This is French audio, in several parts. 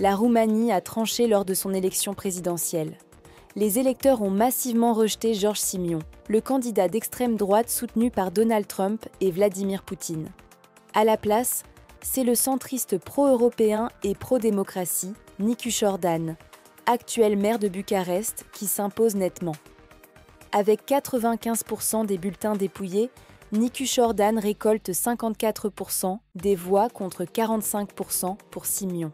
La Roumanie a tranché lors de son élection présidentielle. Les électeurs ont massivement rejeté George Simion, le candidat d'extrême droite soutenu par Donald Trump et Vladimir Poutine. À la place, c'est le centriste pro-européen et pro-démocratie, Nicușor Dan, actuel maire de Bucarest, qui s'impose nettement. Avec 95% des bulletins dépouillés, Nicușor Dan récolte 54% des voix contre 45% pour Simion.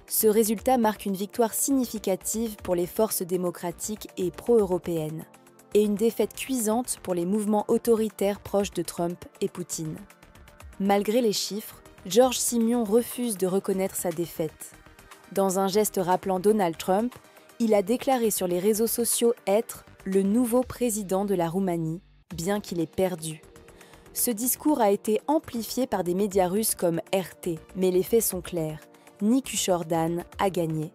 Ce résultat marque une victoire significative pour les forces démocratiques et pro-européennes, et une défaite cuisante pour les mouvements autoritaires proches de Trump et Poutine. Malgré les chiffres, George Simion refuse de reconnaître sa défaite. Dans un geste rappelant Donald Trump, il a déclaré sur les réseaux sociaux être le nouveau président de la Roumanie, bien qu'il ait perdu. Ce discours a été amplifié par des médias russes comme RT, mais les faits sont clairs. Nicușor Dan a gagné.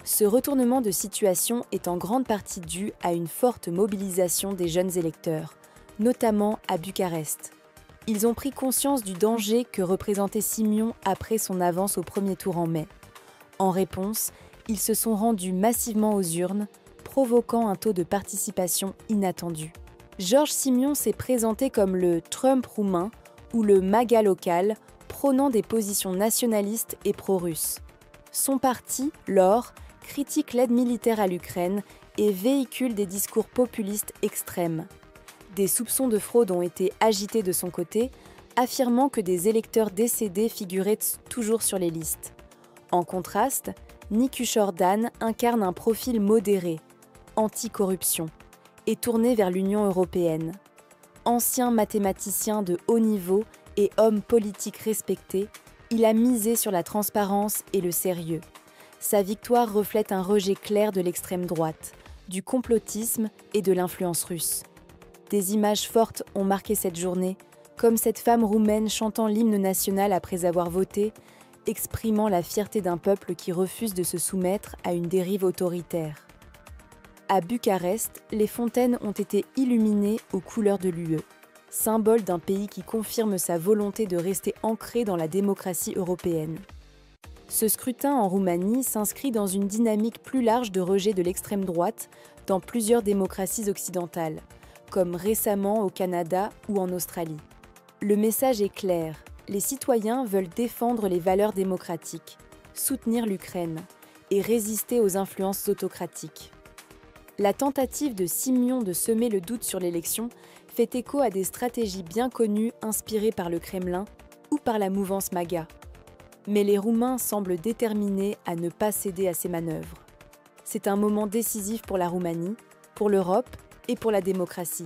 Ce retournement de situation est en grande partie dû à une forte mobilisation des jeunes électeurs, notamment à Bucarest. Ils ont pris conscience du danger que représentait Simion après son avance au premier tour en mai. En réponse, ils se sont rendus massivement aux urnes, provoquant un taux de participation inattendu. George Simion s'est présenté comme le Trump roumain ou le MAGA local, prônant des positions nationalistes et pro-russes. Son parti, l'OR, critique l'aide militaire à l'Ukraine et véhicule des discours populistes extrêmes. Des soupçons de fraude ont été agités de son côté, affirmant que des électeurs décédés figuraient toujours sur les listes. En contraste, Nicușor Dan incarne un profil modéré, anti-corruption, et tourné vers l'Union européenne. Ancien mathématicien de haut niveau et homme politique respecté, il a misé sur la transparence et le sérieux. Sa victoire reflète un rejet clair de l'extrême droite, du complotisme et de l'influence russe. Des images fortes ont marqué cette journée, comme cette femme roumaine chantant l'hymne national après avoir voté, exprimant la fierté d'un peuple qui refuse de se soumettre à une dérive autoritaire. À Bucarest, les fontaines ont été illuminées aux couleurs de l'UE, symbole d'un pays qui confirme sa volonté de rester ancré dans la démocratie européenne. Ce scrutin en Roumanie s'inscrit dans une dynamique plus large de rejet de l'extrême droite dans plusieurs démocraties occidentales, comme récemment au Canada ou en Australie. Le message est clair, les citoyens veulent défendre les valeurs démocratiques, soutenir l'Ukraine et résister aux influences autocratiques. La tentative de Simion de semer le doute sur l'élection fait écho à des stratégies bien connues inspirées par le Kremlin ou par la mouvance MAGA. Mais les Roumains semblent déterminés à ne pas céder à ces manœuvres. C'est un moment décisif pour la Roumanie, pour l'Europe et pour la démocratie.